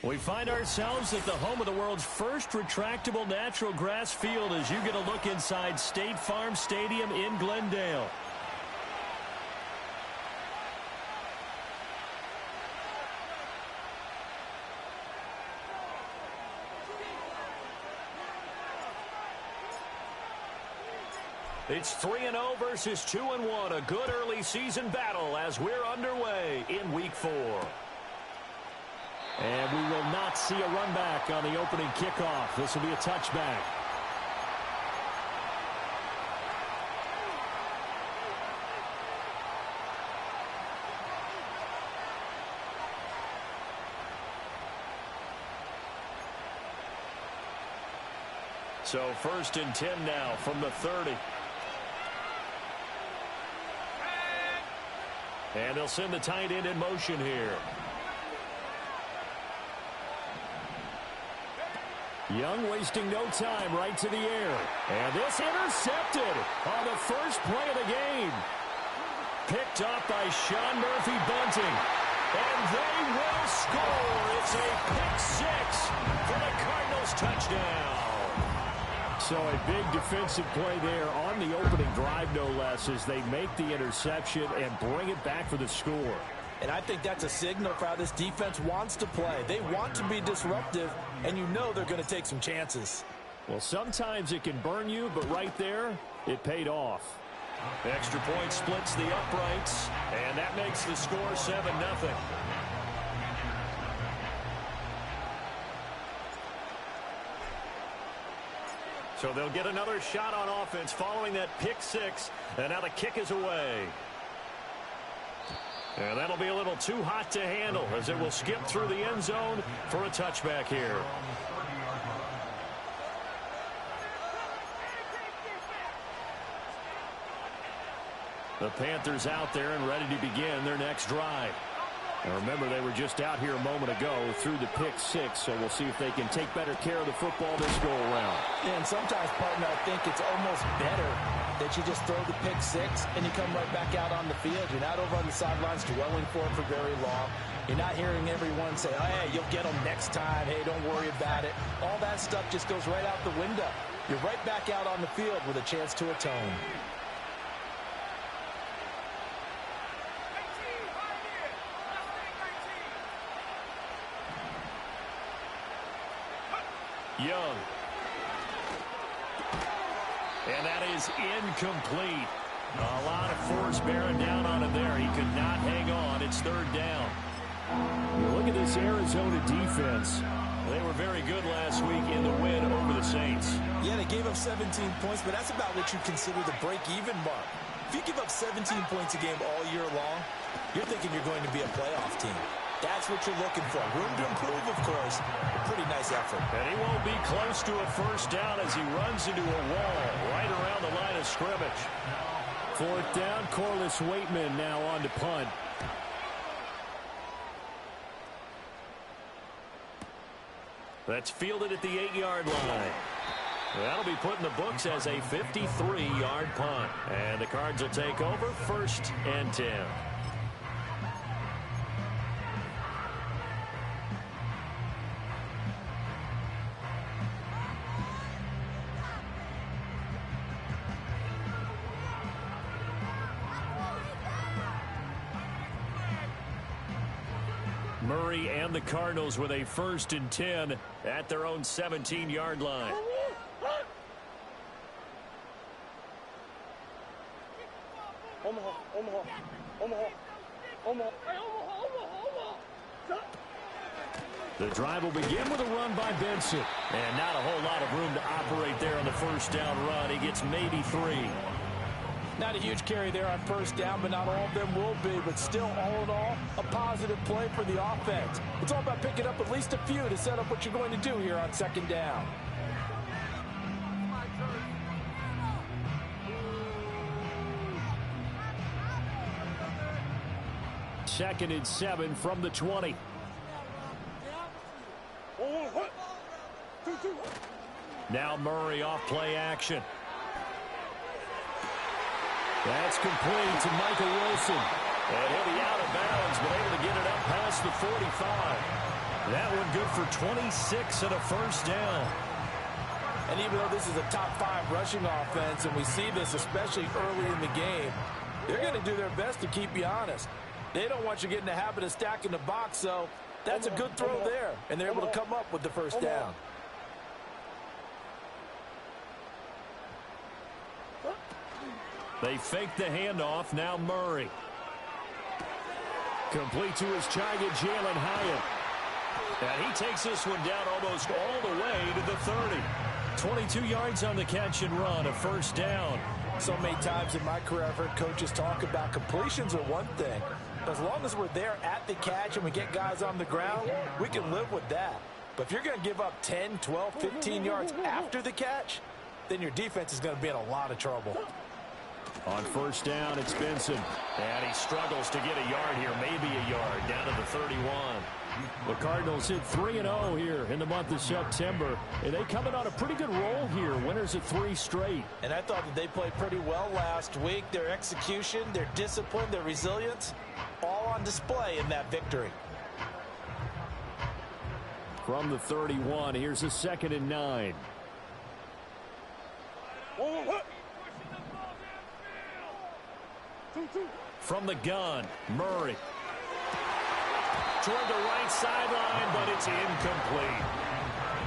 We find ourselves at the home of the world's first retractable natural grass field as you get a look inside State Farm Stadium in Glendale. It's 3-0 versus 2-1. A good early season battle as we're underway in Week 4. And we will not see a run back on the opening kickoff. This will be a touchback. So 1st and 10 now from the 30. And they'll send the tight end in motion here. Young wasting no time, right to the air. And this intercepted on the first play of the game. Picked up by Sean Murphy-Bunting. And they will score. It's a pick six for the Cardinals touchdown. So a big defensive play there on the opening drive, no less, as they make the interception and bring it back for the score. And I think that's a signal for how this defense wants to play. They want to be disruptive, and you know they're going to take some chances. Well, sometimes it can burn you, but right there, it paid off. Extra point splits the uprights, and that makes the score 7-0. So they'll get another shot on offense following that pick six, and now the kick is away. And that'll be a little too hot to handle as it will skip through the end zone for a touchback here. The Panthers out there and ready to begin their next drive. And remember, they were just out here a moment ago through the pick six, so we'll see if they can take better care of the football this go-around. Yeah, and sometimes, partner, I think it's almost better that you just throw the pick six and you come right back out on the field. You're not over on the sidelines dwelling for it for very long. You're not hearing everyone say, oh, hey, you'll get them next time. Hey, don't worry about it. All that stuff just goes right out the window. You're right back out on the field with a chance to atone. Young. And that is incomplete. A lot of force bearing down on him there. He could not hang on. It's 3rd down. Look at this Arizona defense. They were very good last week in the win over the Saints. Yeah, they gave up 17 points, but that's about what you consider the break-even mark. If you give up 17 points a game all year long, you're thinking you're going to be a playoff team. That's what you're looking for. Room to improve, of course. A pretty nice effort. And he won't be close to a first down as he runs into a wall right around the line of scrimmage. 4th down, Corliss Waitman now on to punt. That's fielded at the 8-yard line. That'll be put in the books as a 53-yard punt. And the Cards will take over 1st and 10. Murray and the Cardinals with a 1st and 10 at their own 17-yard line. The drive will begin with a run by Benson. And not a whole lot of room to operate there on the first down run. He gets maybe 3. Not a huge carry there on first down, but not all of them will be. But still, all in all, a positive play for the offense. It's all about picking up at least a few to set up what you're going to do here on 2nd down. Second and 7 from the 20. Now Murray off play action. That's complete to Michael Wilson. And he'll be out of bounds, but able to get it up past the 45. That one good for 26 and a first down. And even though this is a top 5 rushing offense, and we see this especially early in the game, they're going to do their best to keep you honest. They don't want you getting the habit of stacking the box, so that's a good throw there, and they're able to come up with the first down. They fake the handoff. Now Murray. Complete to his giant Jalen Hyatt. And he takes this one down almost all the way to the 30. 22 yards on the catch and run, a first down. So many times in my career I've heard coaches talk about completions are one thing. As long as we're there at the catch and we get guys on the ground, we can live with that. But if you're going to give up 10, 12, 15 yards after the catch, then your defense is going to be in a lot of trouble. On first down, it's Benson. And he struggles to get a yard here, maybe a yard, down to the 31. The Cardinals hit 3-0 here in the month of September. And they coming on a pretty good roll here, winners of 3 straight. And I thought that they played pretty well last week. Their execution, their discipline, their resilience, all on display in that victory. From the 31, here's a 2nd and 9. From the gun, Murray. Toward the right sideline, but it's incomplete.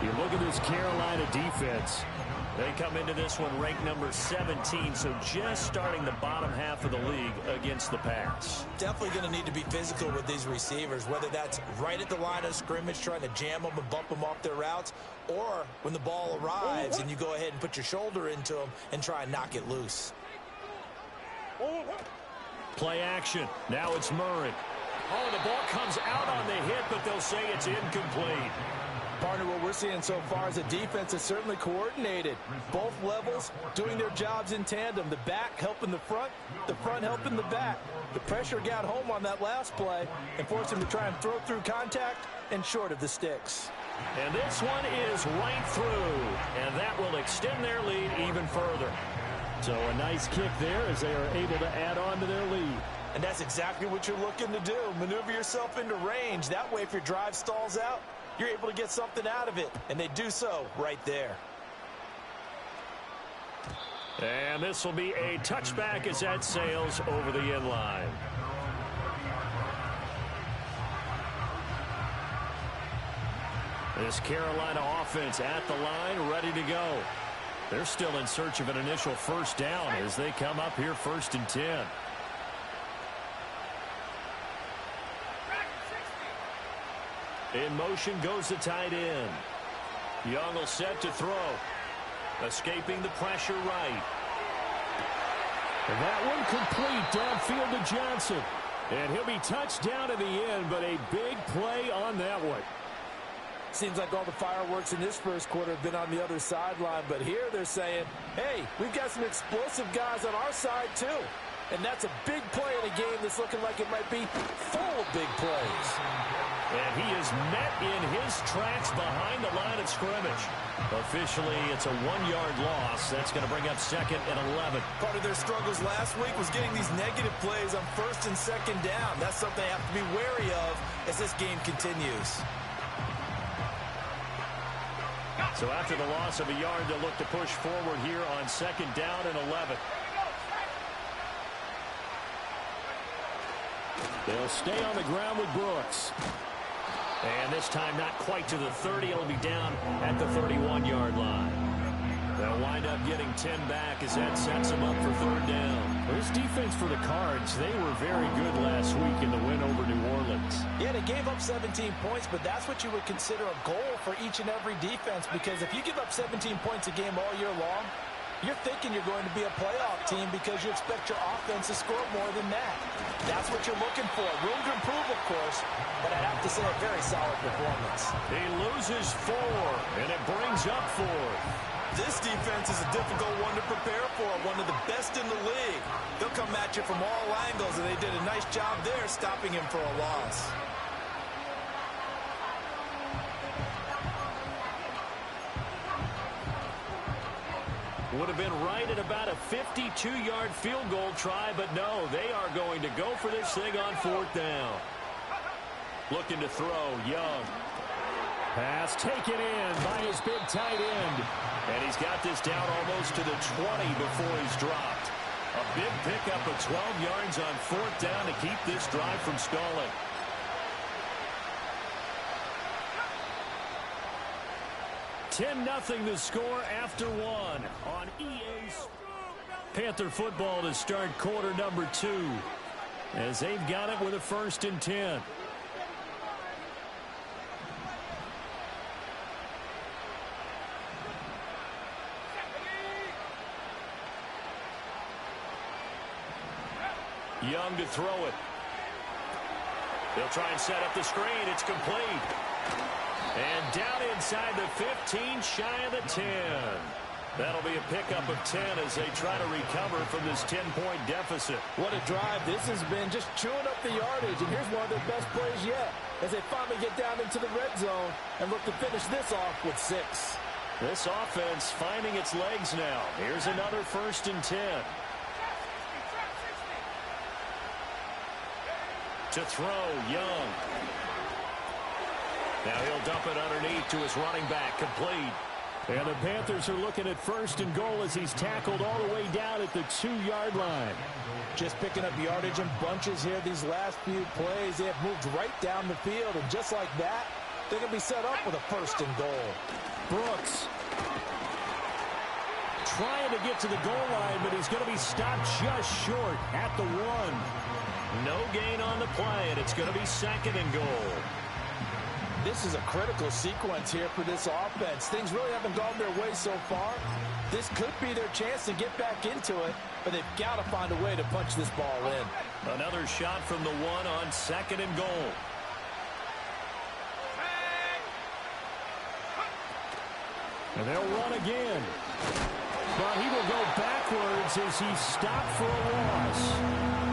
You look at this Carolina defense. They come into this one ranked number 17, so just starting the bottom half of the league against the pass. Definitely going to need to be physical with these receivers, whether that's right at the line of scrimmage trying to jam them and bump them off their routes, or when the ball arrives and you go ahead and put your shoulder into them and try and knock it loose. Play action. Now it's Murray. Oh, the ball comes out on the hit, but they'll say it's incomplete. Partner, what we're seeing so far is a defense is certainly coordinated. Both levels doing their jobs in tandem. The back helping the front helping the back. The pressure got home on that last play and forced him to try and throw through contact and short of the sticks. And this one is right through, and that will extend their lead even further. So a nice kick there as they are able to add on to their lead. And that's exactly what you're looking to do. Maneuver yourself into range. That way, if your drive stalls out, you're able to get something out of it. And they do so right there. And this will be a touchback as that sails over the end line. This Carolina offense at the line, ready to go. They're still in search of an initial first down as they come up here 1st and 10. In motion goes the tight end. Young will set to throw. Escaping the pressure right. And that one complete downfield to Johnson. And he'll be touched down to the end, but a big play on that one. Seems like all the fireworks in this first quarter have been on the other sideline, but here they're saying, hey, we've got some explosive guys on our side too. And that's a big play in a game that's looking like it might be full of big plays. And he is met in his tracks behind the line of scrimmage. Officially, it's a 1-yard loss. That's going to bring up 2nd and 11. Part of their struggles last week was getting these negative plays on 1st and 2nd down. That's something they have to be wary of as this game continues. So after the loss of a yard, they'll look to push forward here on 2nd down and 11. They'll stay on the ground with Brooks. And this time not quite to the 30. It'll be down at the 31-yard line. They'll wind up getting 10 back as that sets them up for 3rd down. This defense for the Cards, they were very good last week in the win over New Orleans. Yeah, they gave up 17 points, but that's what you would consider a goal for each and every defense, because if you give up 17 points a game all year long, you're thinking you're going to be a playoff team because you expect your offense to score more than that. That's what you're looking for. Room to improve, of course, but I'd have to say a very solid performance. He loses 4, and it brings up 4. This defense is a difficult one to prepare for, one of the best in the league. They'll come at you from all angles, and they did a nice job there stopping him for a loss. Would have been right at about a 52-yard field goal try, but no, they are going to go for this thing on 4th down. Looking to throw, Young. Pass taken in by his big tight end. And he's got this down almost to the 20 before he's dropped. A big pickup of 12 yards on 4th down to keep this drive from stalling. (10-0) the score after one on EA's Panther football to start quarter number 2 as they've got it with a 1st and 10. Young to throw it. They'll try and set up the screen. It's complete. And down inside the 15, shy of the 10. That'll be a pickup of 10 as they try to recover from this 10-point deficit. What a drive this has been, just chewing up the yardage. And here's one of their best plays yet as they finally get down into the red zone and look to finish this off with 6. This offense finding its legs now. Here's another 1st and 10. To throw, Young. Now he'll dump it underneath to his running back, complete. And the Panthers are looking at 1st and goal as he's tackled all the way down at the 2-yard line. Just picking up yardage in bunches here these last few plays. They have moved right down the field, and just like that, they're going to be set up with a 1st and goal. Brooks trying to get to the goal line, but he's going to be stopped just short at the 1. No gain on the play, and it's going to be 2nd and goal. This is a critical sequence here for this offense. Things really haven't gone their way so far. This could be their chance to get back into it, but they've got to find a way to punch this ball in. Another shot from the 1 on 2nd and goal. And they'll run again. But he will go backwards as he's stopped for a loss.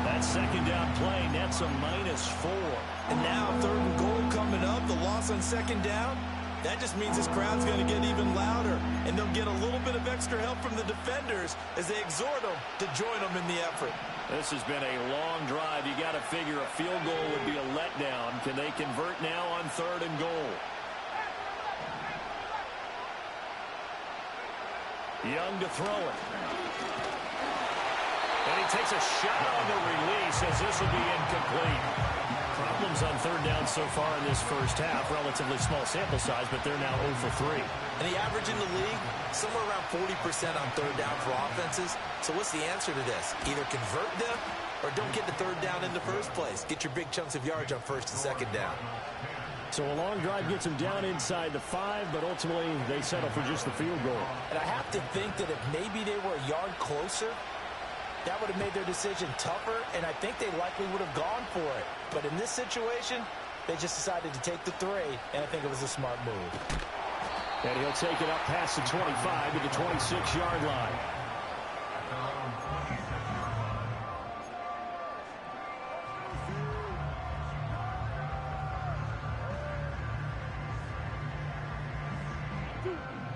That 2nd down play nets a -4. And now 3rd and goal coming up. The loss on 2nd down. That just means this crowd's going to get even louder. And they'll get a little bit of extra help from the defenders as they exhort them to join them in the effort. This has been a long drive. You got to figure a field goal would be a letdown. Can they convert now on 3rd and goal? Young to throw it. And he takes a shot on the release as this will be incomplete. Problems on 3rd down so far in this first half. Relatively small sample size, but they're now 0 for 3. And the average in the league, somewhere around 40% on 3rd down for offenses. So what's the answer to this? Either convert them or don't get the 3rd down in the first place. Get your big chunks of yards on 1st and 2nd down. So a long drive gets them down inside the 5, but ultimately they settle for just the field goal. And I have to think that if maybe they were a yard closer, that would have made their decision tougher, and I think they likely would have gone for it. But in this situation, they just decided to take the 3, and I think it was a smart move. And he'll take it up past the 25 to the 26-yard line.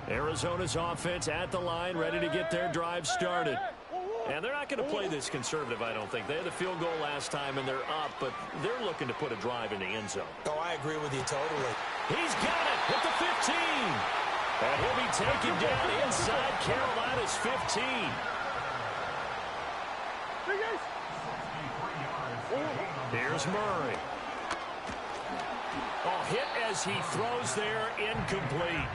Arizona's offense at the line, ready to get their drive started. And they're not going to play this conservative, I don't think. They had the field goal last time, and they're up, but they're looking to put a drive in the end zone. Oh, I agree with you totally. He's got it at the 15. And he'll be taken down inside Carolina's 15. Here's Murray. Oh, hit as he throws there, incomplete.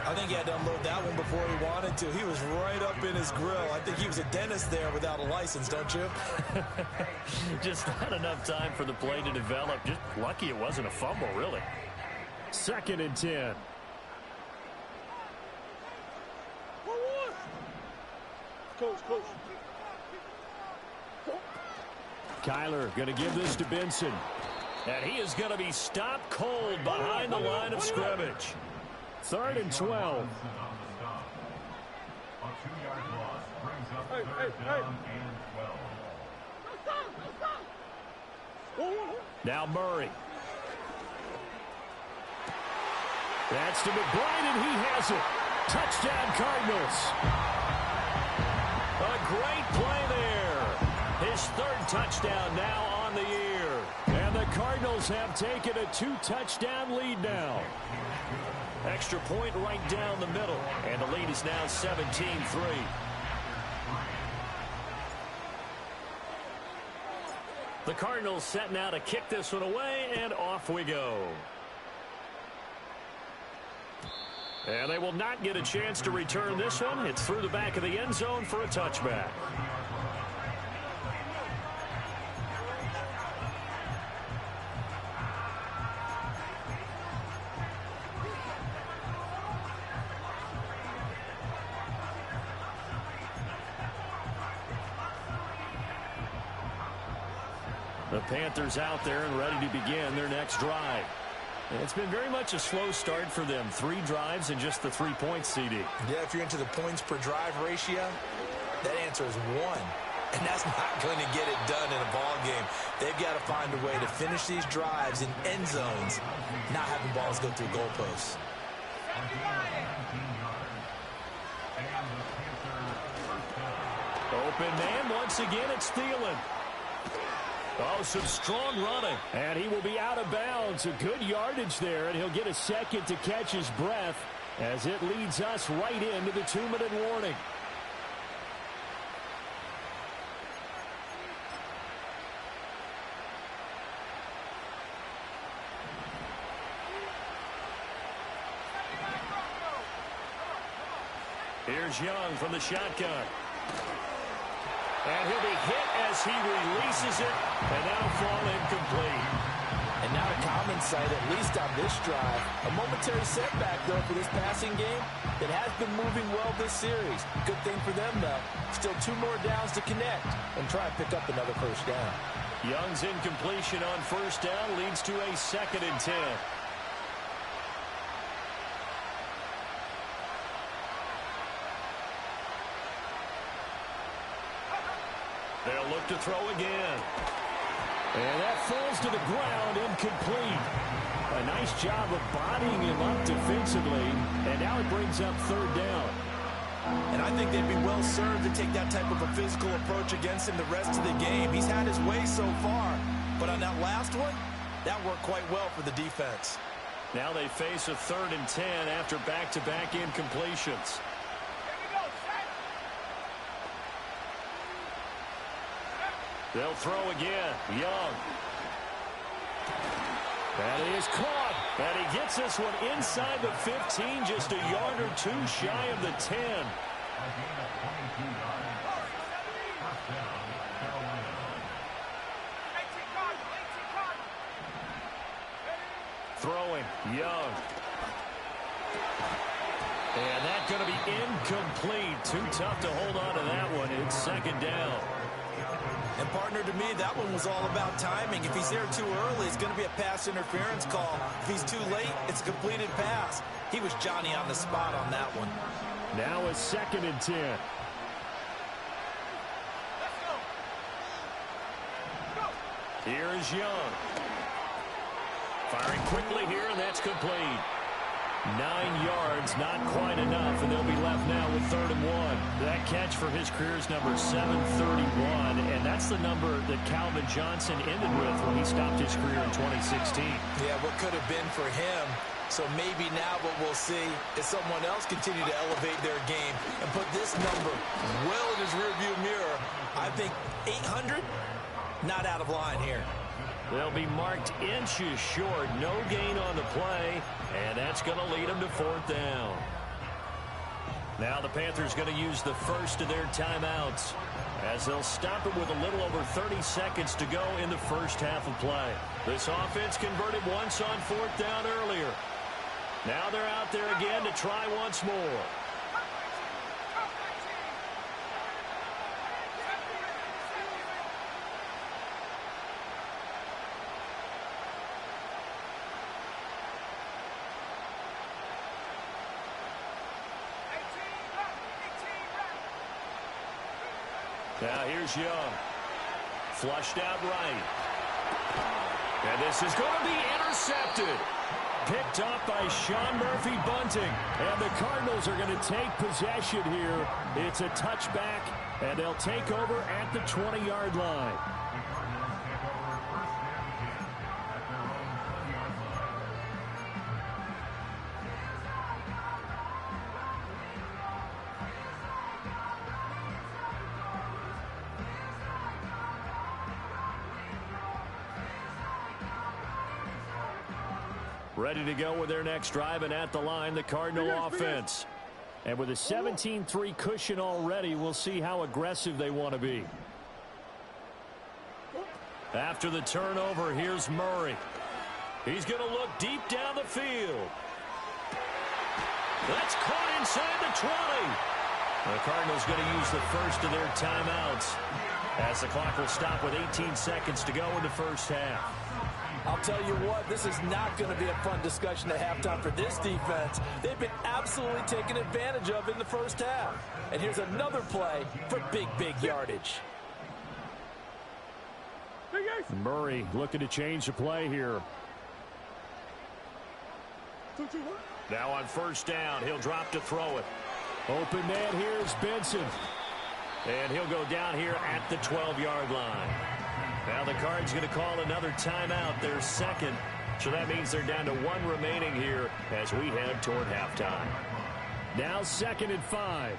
I think he had to unload that one before he wanted to. He was right up in his grill. I think he was a dentist there without a license, don't you? Just not enough time for the play to develop. Just lucky it wasn't a fumble, really. 2nd and 10. Coach. Kyler going to give this to Benson. And he is going to be stopped cold behind the line of scrimmage. 3rd and 12. Now Murray. That's to McBride, and he has it. Touchdown, Cardinals. A great play there. His 3rd touchdown now on the year. And And the Cardinals have taken a 2-touchdown lead now. Extra point right down the middle. And the lead is now 17-3. The Cardinals set now to kick this one away, and off we go. And they will not get a chance to return this one. It's through the back of the end zone for a touchback. The Panthers out there and ready to begin their next drive. And it's been very much a slow start for them. 3 drives and just the 3 points, CD. Yeah, if you're into the points per drive ratio, that answer is 1. And that's not going to get it done in a ball game. They've got to find a way to finish these drives in end zones, not having balls go through goalposts. Open man once again. It's Thielen. Oh, some strong running. And he will be out of bounds. A good yardage there, and he'll get a second to catch his breath as it leads us right into the 2-minute warning. Here's Young from the shotgun. And he'll be hit as he releases it, and that'll fall incomplete. And not a common sight, at least on this drive. A momentary setback, though, for this passing game that has been moving well this series. Good thing for them, though. Still 2 more downs to connect and try and pick up another first down. Young's incompletion on first down leads to a 2nd and 10. They'll look to throw again. And that falls to the ground, incomplete. A nice job of bodying him up defensively. And now it brings up 3rd down. And I think they'd be well served to take that type of a physical approach against him the rest of the game. He's had his way so far. But on that last one, that worked quite well for the defense. Now they face a 3rd and 10 after back-to-back incompletions. They'll throw again. Young. That is caught. And he gets this one inside the 15, just a yard or 2 shy of the 10. Throwing. Young. And that's going to be incomplete. Too tough to hold on to that one. It's 2nd down. And, partner, to me, that one was all about timing. If he's there too early, it's going to be a pass interference call. If he's too late, it's a completed pass. He was Johnny on the spot on that one. Now a 2nd and 10. Here's Young. Firing quickly here, and that's complete. 9 yards, not quite enough, and they'll be left now with 3rd and 1. That catch for his career is number 731, and that's the number that Calvin Johnson ended with when he stopped his career in 2016. Yeah, what could have been for him. So maybe now what we'll see is someone else continue to elevate their game and put this number well in his rearview mirror. I think 800, not out of line here. They'll be marked inches short. No gain on the play, and that's going to lead them to 4th down. Now the Panthers going to use the first of their timeouts as they'll stop it with a little over 30 seconds to go in the first half of play. This offense converted once on 4th down earlier. Now they're out there again to try once more. Now here's Young. Flushed out right. And this is going to be intercepted. Picked up by Sean Murphy-Bunting. And the Cardinals are going to take possession here. It's a touchback, and they'll take over at the 20-yard line. Ready to go with their next drive, and at the line, the Cardinal offense. And with a 17-3 cushion already, we'll see how aggressive they want to be. After the turnover, here's Murray. He's going to look deep down the field. That's caught inside the 20. The Cardinals going to use the first of their timeouts as the clock will stop with 18 seconds to go in the first half. I'll tell you what, this is not going to be a fun discussion at halftime for this defense. They've been absolutely taken advantage of in the first half. And here's another play for big yardage. Murray looking to change the play here. Now on first down, he'll drop to throw it. Open man here is Benson. And he'll go down here at the 12-yard line. Now the Cards going to call another timeout, their second. So that means they're down to 1 remaining here as we head toward halftime. Now 2nd and 5.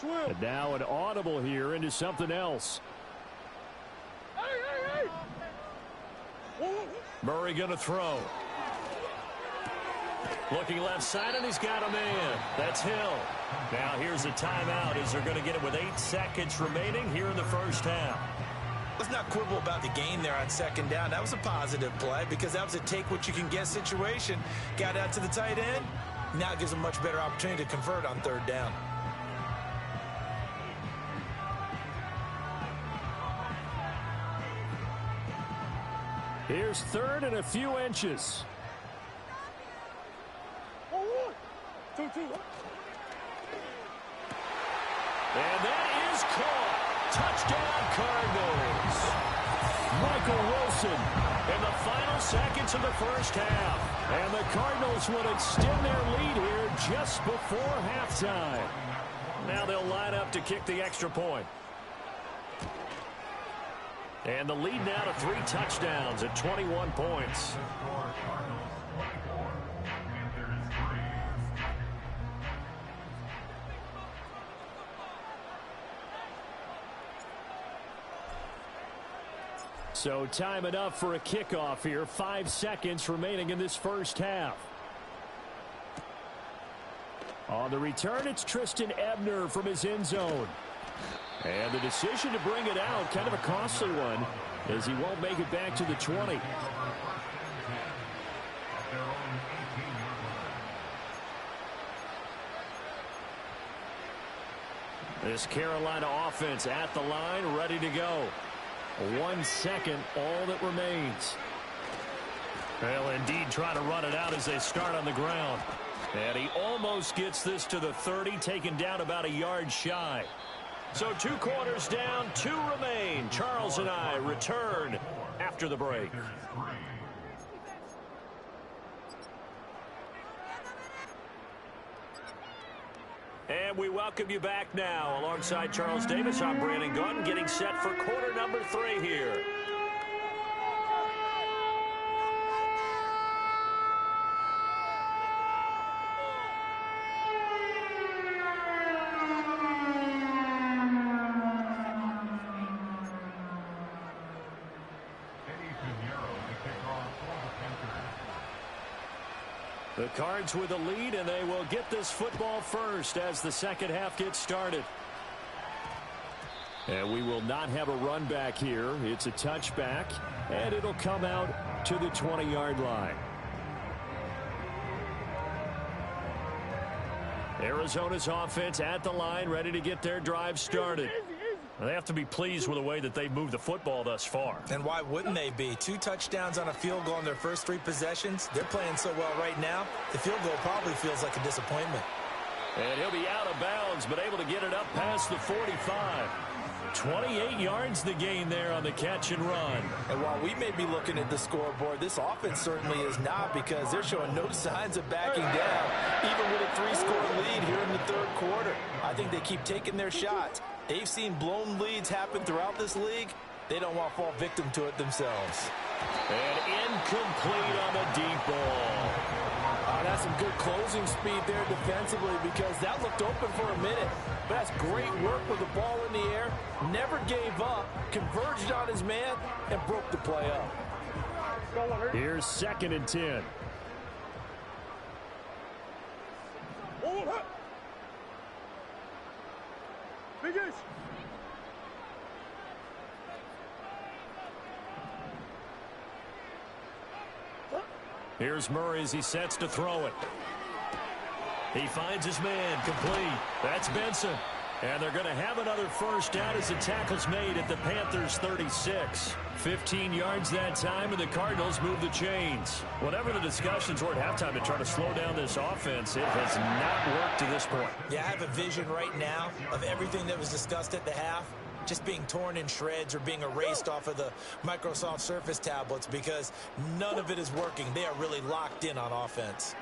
And now an audible here into something else. Murray going to throw. Looking left side, and he's got a man. That's Hill. Now here's a timeout as they're going to get it with 8 seconds remaining here in the first half. Let's not quibble about the gain there on second down. That was a positive play because that was a take-what-you-can-get situation. Got out to the tight end. Now it gives them much better opportunity to convert on third down. Here's 3rd and a few inches. And that is caught. Touchdown, Cardinals. Michael Wilson in the final seconds of the first half. And the Cardinals will extend their lead here just before halftime. Now they'll line up to kick the extra point. And the lead now to 3 touchdowns at 21 points. So time enough for a kickoff here. 5 seconds remaining in this first half. On the return, it's Tristan Ebner from his end zone. And the decision to bring it out, kind of a costly one, as he won't make it back to the 20. This Carolina offense at the line, ready to go. 1 second, all that remains. They'll indeed try to run it out as they start on the ground. And he almost gets this to the 30, taken down about a yard shy. So 2 quarters down, 2 remain. Charles and I return after the break. And we welcome you back now. Alongside Charles Davis, I'm Brandon Gaudin, getting set for quarter number 3 here. The Cards with a lead, and they will get this football first as the second half gets started. And we will not have a run back here. It's a touchback, and it'll come out to the 20-yard line. Arizona's offense at the line, ready to get their drive started. They have to be pleased with the way that they've moved the football thus far. And why wouldn't they be? 2 touchdowns on a field goal in their first 3 possessions. They're playing so well right now, the field goal probably feels like a disappointment. And he'll be out of bounds, but able to get it up past the 45. 28 yards the gain there on the catch and run. And while we may be looking at the scoreboard, this offense certainly is not, because they're showing no signs of backing down, even with a 3-score lead here in the 3rd quarter. I think they keep taking their shots. They've seen blown leads happen throughout this league. They don't want to fall victim to it themselves. And incomplete on the deep ball. That some good closing speed there defensively because that looked open for a minute. But that's great work with the ball in the air. Never gave up, converged on his man, and broke the play up. Here's 2nd and 10. Here's Murray as he sets to throw it. He finds his man, complete. That's Benson. And they're going to have another first down as the tackle's made at the Panthers' 36. 15 yards that time, and the Cardinals move the chains. Whatever the discussions were at halftime to try to slow down this offense, it has not worked to this point. Yeah, I have a vision right now of everything that was discussed at the half just being torn in shreds or being erased off of the Microsoft Surface tablets because none of it is working. They are really locked in on offense.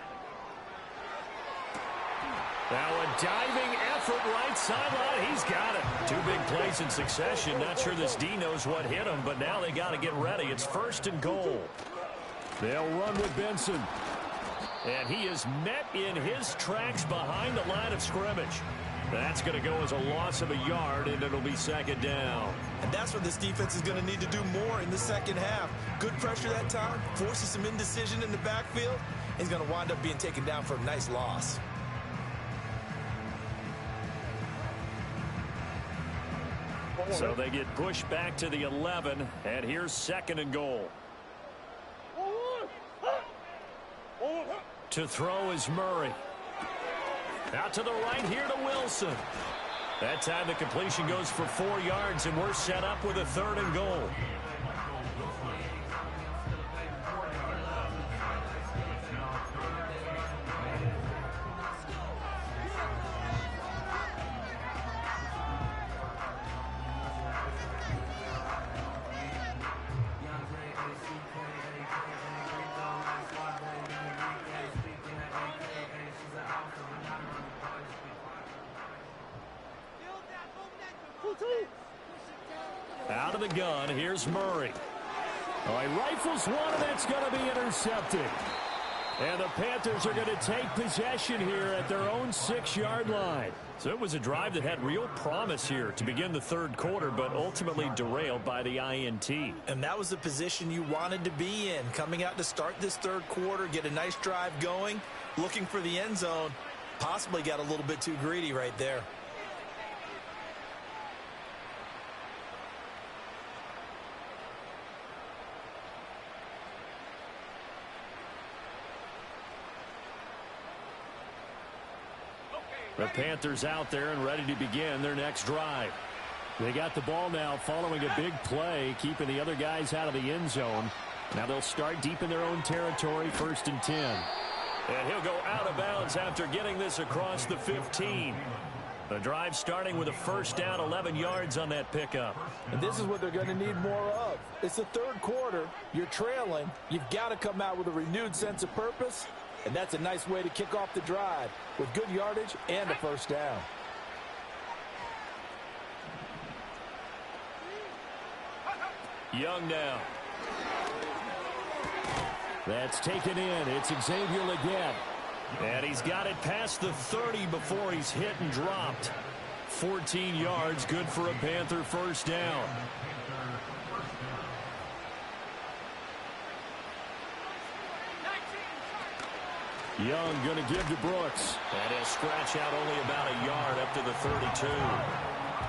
Now a diving effort right sideline. He's got it. 2 big plays in succession. Not sure this D knows what hit him, but now they got to get ready. It's 1st and goal. They'll run with Benson. And he is met in his tracks behind the line of scrimmage. That's going to go as a loss of a yard, and it'll be 2nd down. And that's what this defense is going to need to do more in the second half. Good pressure that time, forces some indecision in the backfield. He's going to wind up being taken down for a nice loss. So they get pushed back to the 11, and here's 2nd and goal. To throw is Murray. Out to the right here to Wilson. That time the completion goes for 4 yards, and we're set up with a 3rd and goal. Out of the gun, here's Murray. Oh, he rifles one, and it's going to be intercepted. And the Panthers are going to take possession here at their own 6-yard line. So it was a drive that had real promise here to begin the 3rd quarter, but ultimately derailed by the INT. And that was the position you wanted to be in, coming out to start this 3rd quarter, get a nice drive going, looking for the end zone. Possibly got a little bit too greedy right there. The Panthers out there and ready to begin their next drive. They got the ball now following a big play, keeping the other guys out of the end zone. Now they'll start deep in their own territory, 1st and 10. And he'll go out of bounds after getting this across the 15. The drive starting with a 1st down, 11 yards on that pickup. And this is what they're going to need more of. It's the 3rd quarter. You're trailing. You've got to come out with a renewed sense of purpose. And that's a nice way to kick off the drive with good yardage and a 1st down. Young now. That's taken in. It's Xavier Legette. And he's got it past the 30 before he's hit and dropped. 14 yards, good for a Panther 1st down. Young going to give to Brooks. And he'll scratch out only about a yard up to the 32.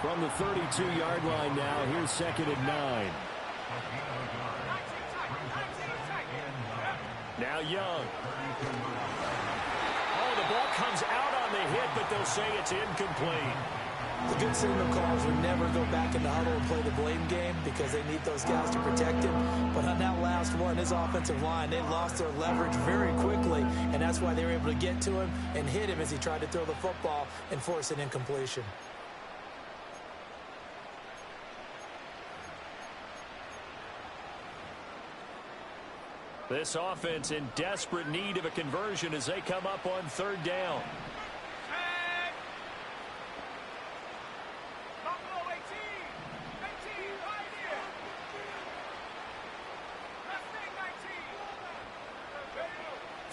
From the 32-yard line now, here's 2nd and 9. Now Young. Oh, the ball comes out on the hit, but they'll say it's incomplete. The good signal callers would never go back in the huddle and play the blame game because they need those guys to protect him. But on that last one, his offensive line, they lost their leverage very quickly, and that's why they were able to get to him and hit him as he tried to throw the football and force an incompletion. This offense in desperate need of a conversion as they come up on 3rd down.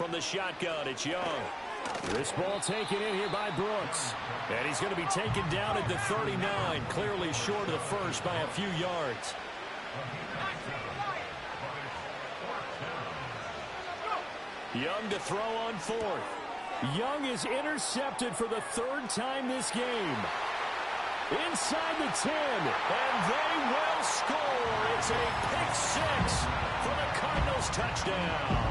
from the shotgun. It's Young. This ball taken in here by Brooks. And he's going to be taken down at the 39, clearly short of the first by a few yards. Young to throw on fourth. Young is intercepted for the third time this game. Inside the 10, and they will score. It's a pick six for the Cardinals touchdown.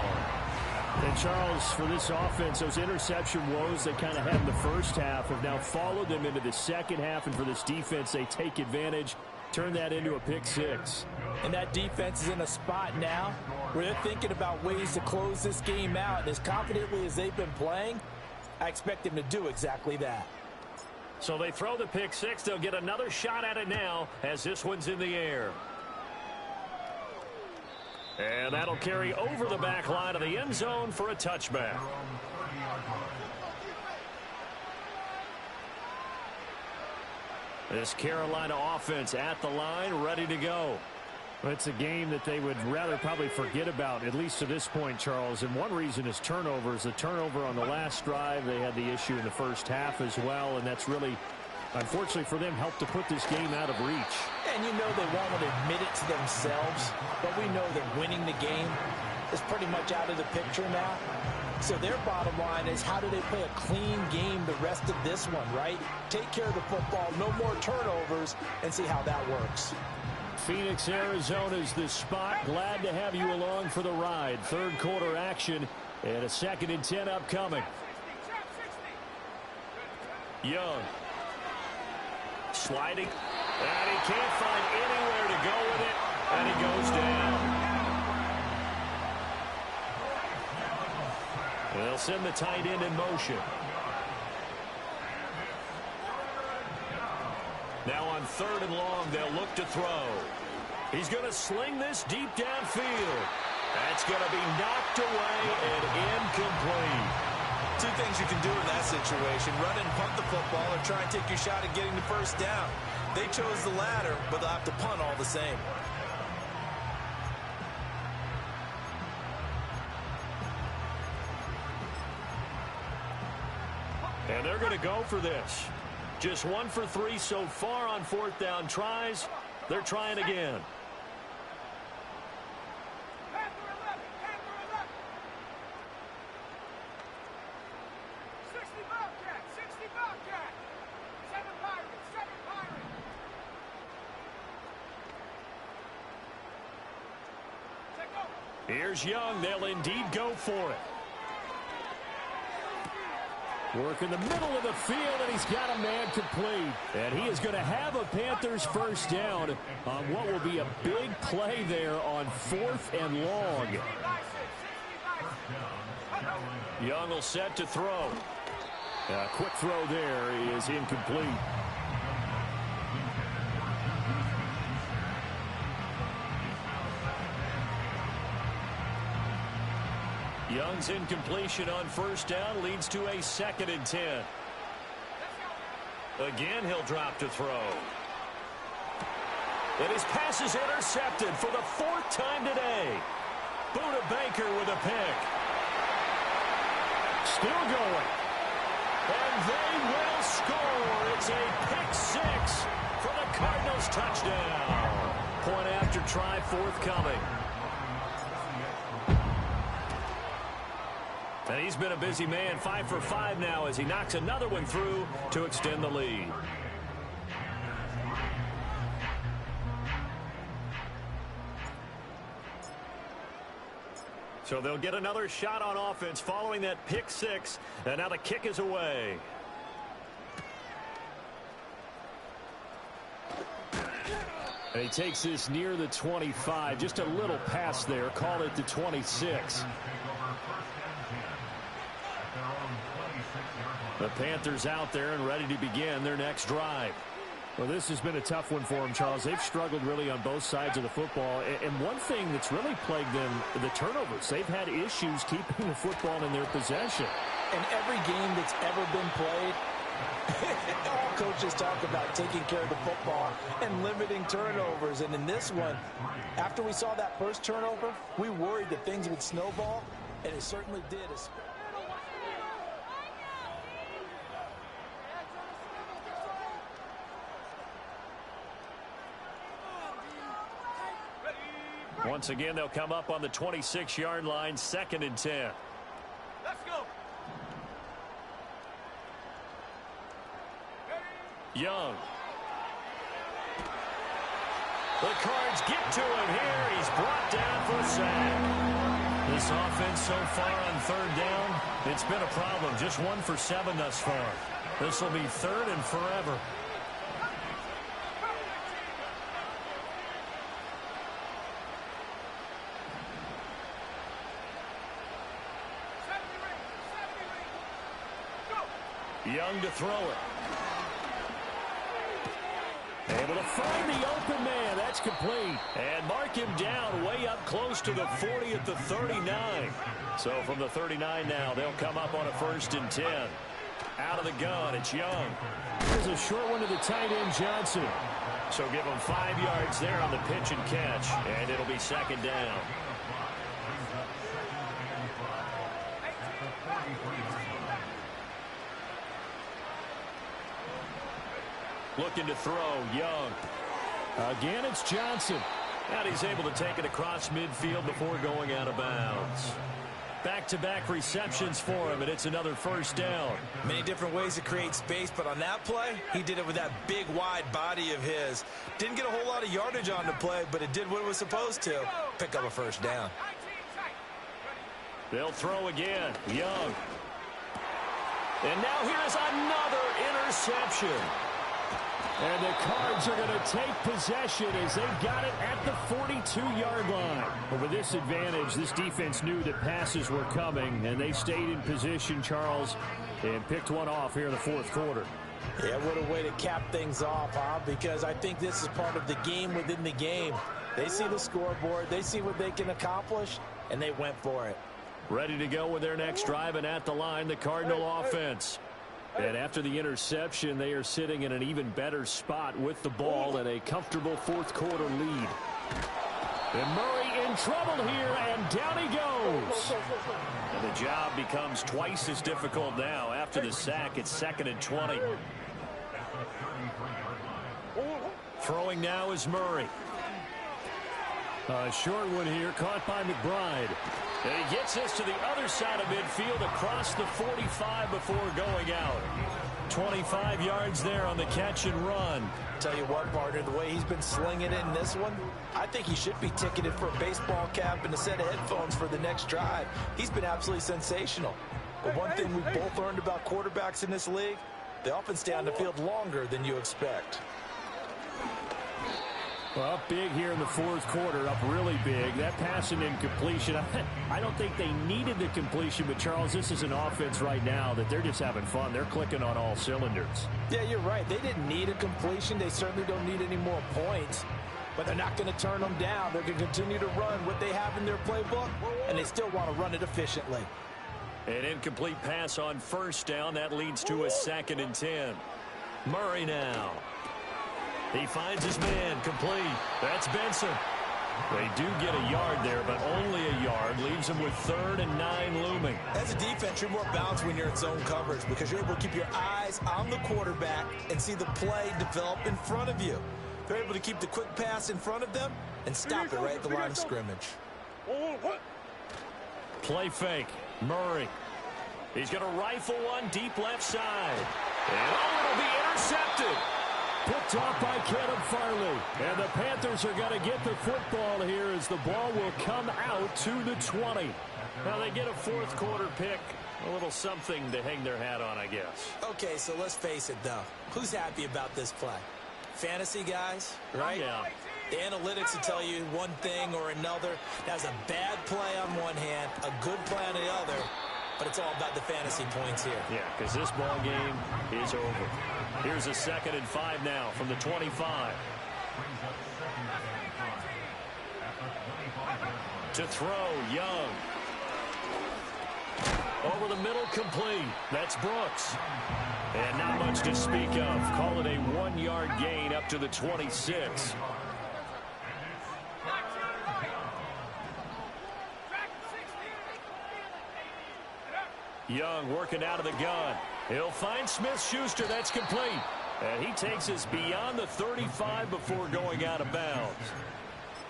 And Charles, for this offense, those interception woes they kind of had in the first half have now followed them into the second half, and for this defense, they take advantage, turn that into a pick six. And that defense is in a spot now where they're thinking about ways to close this game out, and as confidently as they've been playing, I expect them to do exactly that. So they throw the pick six. They'll get another shot at it now as this one's in the air. And that'll carry over the back line of the end zone for a touchback. This Carolina offense at the line, ready to go. It's a game that they would rather probably forget about, at least to this point, Charles. And one reason is turnovers. The turnover on the last drive, they had the issue in the first half as well, and that's really, unfortunately for them, helped to put this game out of reach. And you know they won't admit it to themselves, but we know that winning the game is pretty much out of the picture now. So their bottom line is, how do they play a clean game the rest of this one, right? Take care of the football, no more turnovers, and see how that works. Phoenix, Arizona's the spot. Glad to have you along for the ride. Third quarter action and a 2nd and 10 upcoming. Young. Sliding. And he can't find anywhere to go with it. And he goes down. They'll send the tight end in motion. Now on 3rd and long, they'll look to throw. He's going to sling this deep downfield. That's going to be knocked away and incomplete. Two things you can do in that situation: run and punt the football, or try and take your shot at getting the first down. They chose the latter, but they'll have to punt all the same. And they're going to go for this. Just 1 for 3 so far on 4th down tries. They're trying again. Here's Young. They'll indeed go for it. Work in the middle of the field, and he's got a man complete. And he is going to have a Panthers first down on what will be a big play there on 4th and long. Young will set to throw. A quick throw there is incomplete. Young's incompletion on 1st down leads to a 2nd and 10. Again, he'll drop to throw. And his pass is intercepted for the 4th time today. Buda Baker with a pick. Still going. And they will score. It's a pick six for the Cardinals touchdown. Point after try forthcoming. And he's been a busy man, 5 for 5 now as he knocks another one through to extend the lead. So they'll get another shot on offense following that pick six, and now the kick is away. And he takes this near the 25, just a little pass there, call it the 26. The Panthers out there and ready to begin their next drive. Well, this has been a tough one for them, Charles. They've struggled really on both sides of the football. And one thing that's really plagued them, the turnovers. They've had issues keeping the football in their possession. In every game that's ever been played, all coaches talk about taking care of the football and limiting turnovers. And in this one, after we saw that first turnover, we worried that things would snowball. And it certainly did. Once again, they'll come up on the 26-yard line, 2nd and 10. Let's go. Young. The Cards get to him here. He's brought down for a sack. This offense so far on 3rd down, it's been a problem. Just 1 for 7 thus far. This will be 3rd and forever. Young to throw it. Able to find the open man. That's complete. And mark him down way up close to the 40 at the 39. So from the 39 now, they'll come up on a 1st and 10. Out of the gun, it's Young. Here's a short one to the tight end, Johnson. So give him 5 yards there on the pitch and catch. And it'll be 2nd down. Looking to throw, Young. Again, it's Johnson. And he's able to take it across midfield before going out of bounds. Back-to-back receptions for him, and it's another 1st down. Many different ways to create space, but on that play, he did it with that big, wide body of his. Didn't get a whole lot of yardage on the play, but it did what it was supposed to. Pick up a 1st down. They'll throw again, Young. And now here's another interception. And the Cards are going to take possession as they've got it at the 42-yard line. But with this advantage, this defense knew that passes were coming, and they stayed in position, Charles, and picked one off here in the 4th quarter. Yeah, what a way to cap things off, huh? Because I think this is part of the game within the game. They see the scoreboard, they see what they can accomplish, and they went for it. Ready to go with their next drive, and at the line, the Cardinal offense. And after the interception, they are sitting in an even better spot with the ball and a comfortable 4th quarter lead. And Murray in trouble here, and down he goes. And the job becomes twice as difficult now. After the sack, it's 2nd and 20. Throwing now is Murray. A short one here, caught by McBride. And he gets this to the other side of midfield across the 45 before going out. 25 yards there on the catch and run. Tell you what, partner, the way he's been slinging it in this one, I think he should be ticketed for a baseball cap and a set of headphones for the next drive. He's been absolutely sensational. But one thing we've both learned about quarterbacks in this league, they often stay on the field longer than you expect. Well, up big here in the 4th quarter, up really big. That pass and incompletion, I don't think they needed the completion, but Charles, this is an offense right now that they're just having fun. They're clicking on all cylinders. Yeah, you're right. They didn't need a completion. They certainly don't need any more points, but they're not going to turn them down. They're going to continue to run what they have in their playbook, and they still want to run it efficiently. An incomplete pass on 1st down. That leads to a 2nd and 10. Murray now. He finds his man, complete. That's Benson. They do get a yard there, but only a yard. Leaves them with 3rd and 9 looming. As a defense, you're more balanced when you're in zone coverage because you're able to keep your eyes on the quarterback and see the play develop in front of you. They're able to keep the quick pass in front of them and stop it right at the line of scrimmage. Play fake. Murray. He's going to rifle one deep left side. And it'll be intercepted. Picked off by Caleb Farley. And the Panthers are going to get the football here as the ball will come out to the 20. Now they get a 4th quarter pick. A little something to hang their hat on, I guess. Okay, so let's face it, though. Who's happy about this play? Fantasy guys, right? Yeah. The analytics will tell you one thing or another. That's a bad play on one hand, a good play on the other. But it's all about the fantasy points here. Yeah, because this ball game is over. Here's a 2nd and 5 now from the 25. To throw, Young. Over the middle, complete. That's Brooks. And not much to speak of. Call it a 1-yard gain up to the 26. Young working out of the gun. He'll find Smith-Schuster. That's complete. And he takes us beyond the 35 before going out of bounds.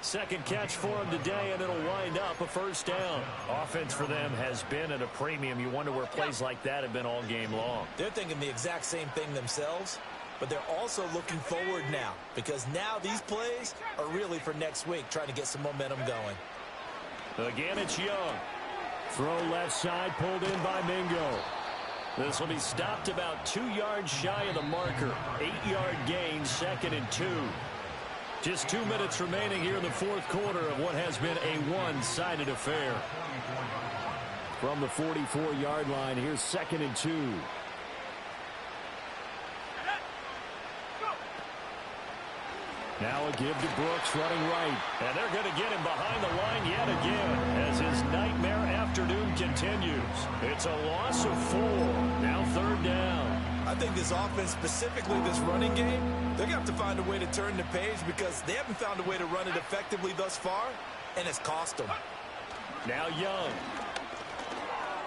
Second catch for him today, and it'll wind up a first down. Offense for them has been at a premium. You wonder where plays like that have been all game long. They're thinking the exact same thing themselves, but they're also looking forward now, because now these plays are really for next week, trying to get some momentum going. Again, it's Young. Throw left side, pulled in by Mingo. This will be stopped about 2 yards shy of the marker. 8-yard gain, 2nd and 2. Just 2 minutes remaining here in the fourth quarter of what has been a one-sided affair. From the 44-yard line, here's 2nd and 2. Now a give to Brooks running right. And they're going to get him behind the line yet again as his nightmare afternoon continues. It's a loss of 4. Now 3rd down. I think this offense, specifically this running game, they're going to have to find a way to turn the page because they haven't found a way to run it effectively thus far, and it's cost them. Now Young.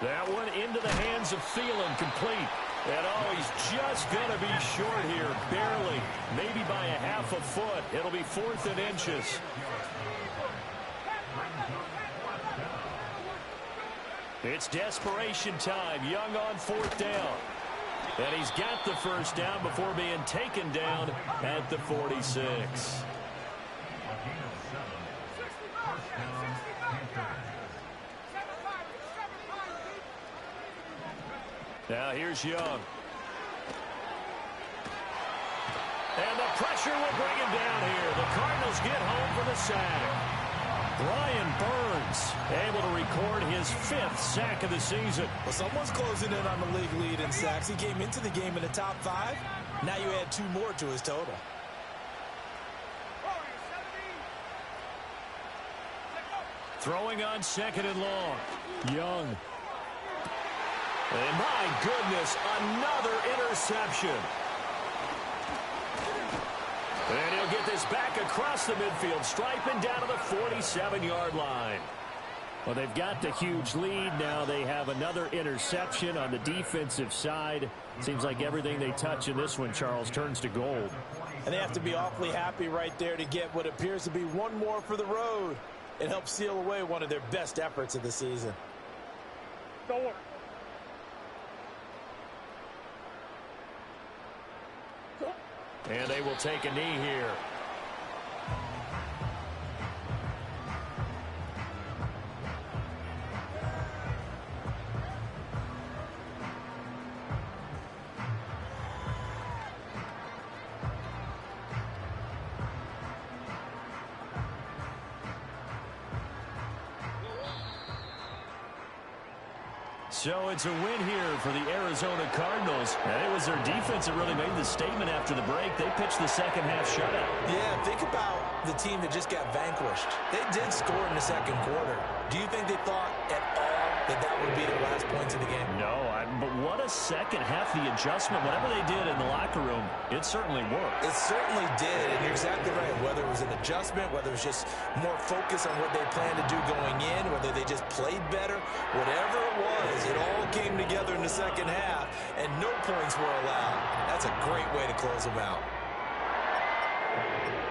That one into the hands of Thielen, complete. And oh, he's just going to be short here, barely. Maybe by a half a foot. It'll be 4th and inches. It's desperation time. Young on 4th down. And he's got the first down before being taken down at the 46. Now here's Young. And the pressure will bring him down here. The Cardinals get home for the sack. Brian Burns able to record his 5th sack of the season. Well, someone's closing in on the league lead in sacks. He came into the game in the top 5. Now you add 2 more to his total. Throwing on 2nd and long. Young. And my goodness, another interception. And he'll get this back across the midfield, striping down to the 47-yard line. Well, they've got the huge lead. Now they have another interception on the defensive side. Seems like everything they touch in this one, Charles, turns to gold. And they have to be awfully happy right there to get what appears to be one more for the road. It helps seal away one of their best efforts of the season. And they will take a knee here. So it's a win here for the Arizona Cardinals. And it was their defense that really made the statement after the break. They pitched the second half shutout. Yeah, think about the team that just got vanquished. They did score in the second quarter. Do you think they thought at all that that would be their last points of the game? No, but what a second half, the adjustment. Whatever they did in the locker room, it certainly worked. It certainly did, and you're exactly right. Whether it was an adjustment, whether it was just more focus on what they planned to do going in, whether they just played better, whatever it was, it all came together in the second half, and no points were allowed. That's a great way to close them out.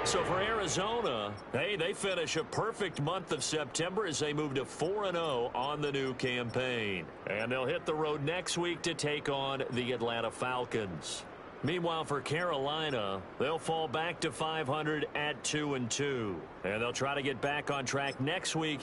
So for Arizona, hey, they finish a perfect month of September as they move to 4-0 on the new campaign. And they'll hit the road next week to take on the Atlanta Falcons. Meanwhile, for Carolina, they'll fall back to 500 at 2-2. And they'll try to get back on track next week